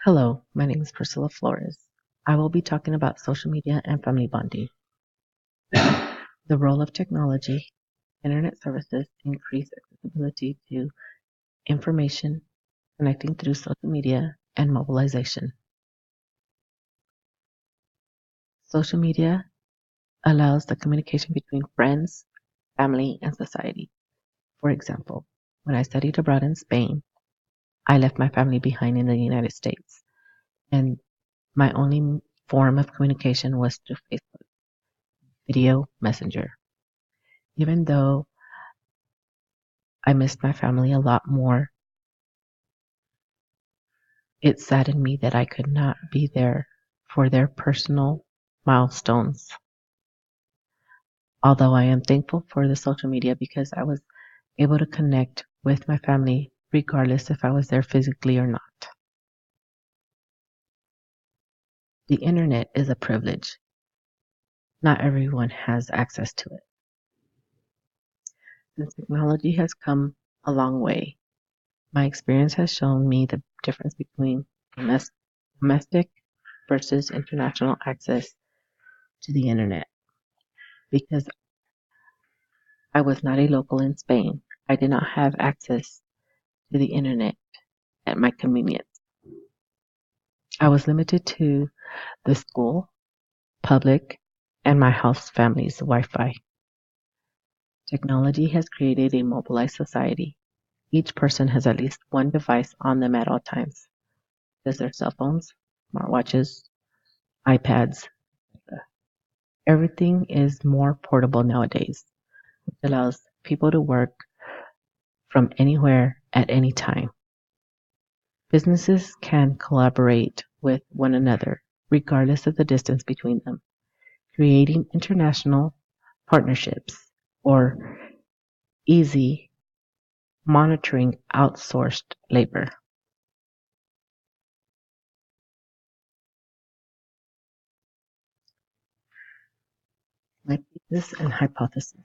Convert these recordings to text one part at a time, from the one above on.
Hello, my name is Priscilla Flores. I will be talking about social media and family bonding. The role of technology, internet services increase accessibility to information, connecting through social media and mobilization. Social media allows the communication between friends, family, and society. For example, when I studied abroad in Spain, I left my family behind in the United States, and my only form of communication was through Facebook, video messenger. Even though I missed my family a lot more, it saddened me that I could not be there for their personal milestones. Although I am thankful for the social media because I was able to connect with my family regardless if I was there physically or not. The internet is a privilege. Not everyone has access to it. Since technology has come a long way, my experience has shown me the difference between domestic versus international access to the internet. Because I was not a local in Spain, I did not have access to the internet at my convenience. I was limited to the school, public, and my house family's Wi-Fi. Technology has created a mobilized society. Each person has at least one device on them at all times. There's their cell phones, smartwatches, iPads. Everything is more portable nowadays, which allows people to work from anywhere at any time. Businesses can collaborate with one another regardless of the distance between them, creating international partnerships or easy monitoring outsourced labor. My thesis and hypothesis.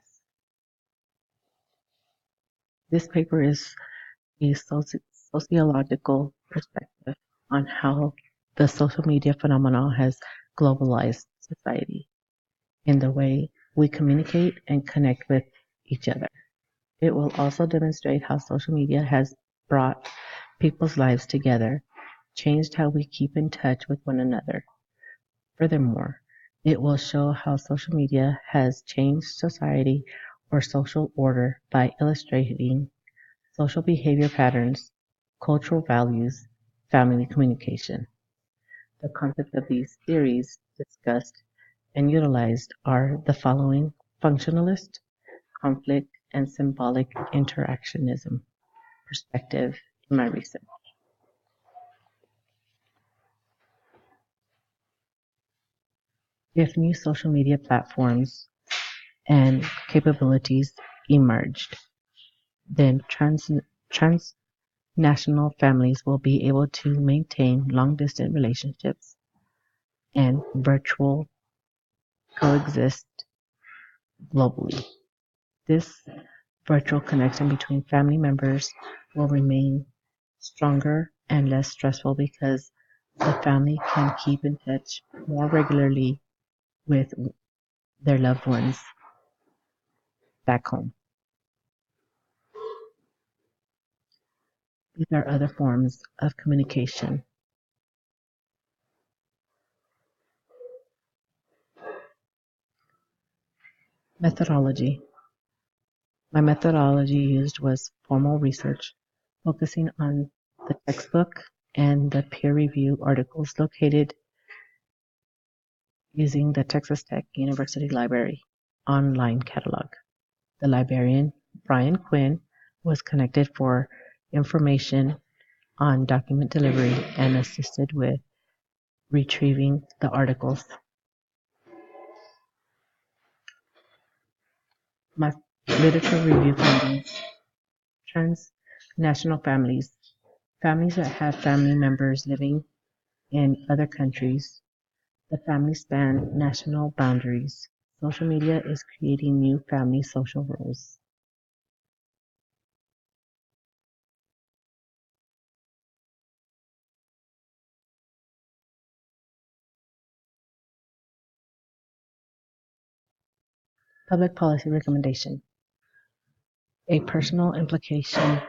This paper is a sociological perspective on how the social media phenomenon has globalized society in the way we communicate and connect with each other. It will also demonstrate how social media has brought people's lives together, changed how we keep in touch with one another. Furthermore, it will show how social media has changed society or social order by illustrating social behavior patterns, cultural values, family communication. The concepts of these theories discussed and utilized are the following: functionalist, conflict, and symbolic interactionism perspective in my research. If new social media platforms and capabilities emerged, then transnational families will be able to maintain long distance relationships and virtual coexist globally. This virtual connection between family members will remain stronger and less stressful because the family can keep in touch more regularly with their loved ones back home. These are other forms of communication. Methodology. My methodology used was formal research, focusing on the textbook and the peer review articles located using the Texas Tech University Library online catalog. The librarian, Brian Quinn, was connected for information on document delivery and assisted with retrieving the articles. My literature review findings: transnational families, families that have family members living in other countries. The families span national boundaries. Social media is creating new family social roles. Public policy recommendation. A personal implication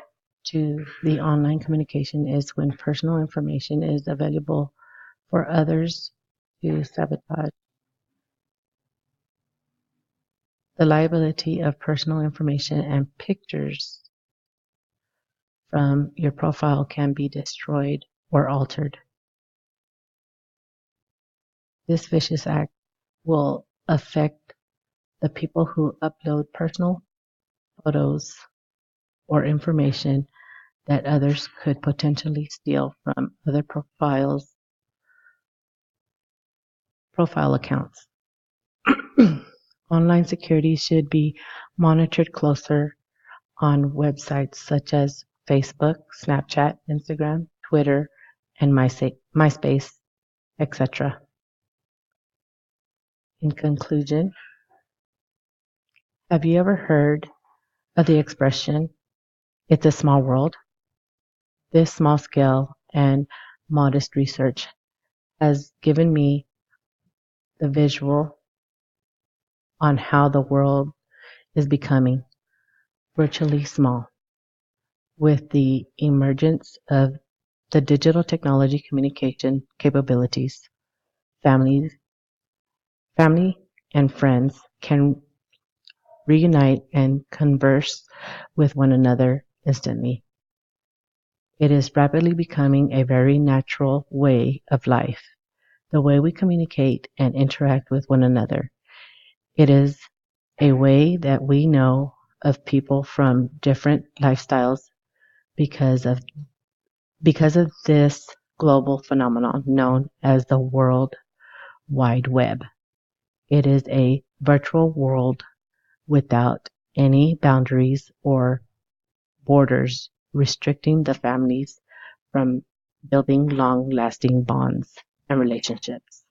to the online communication is when personal information is available for others to sabotage. The liability of personal information and pictures from your profile can be destroyed or altered. This vicious act will affect the people who upload personal photos or information that others could potentially steal from other profile accounts. Online security should be monitored closer on websites such as Facebook, Snapchat, Instagram, Twitter, and MySpace, etc. In conclusion, have you ever heard of the expression, "It's a small world"? This small scale and modest research has given me the visual on how the world is becoming virtually small with the emergence of the digital technology communication capabilities. Family and friends can reunite and converse with one another instantly. It is rapidly becoming a very natural way of life, the way we communicate and interact with one another. It is a way that we know of people from different lifestyles because of this global phenomenon known as the World Wide Web. It is a virtual world without any boundaries or borders restricting the families from building long-lasting bonds and relationships.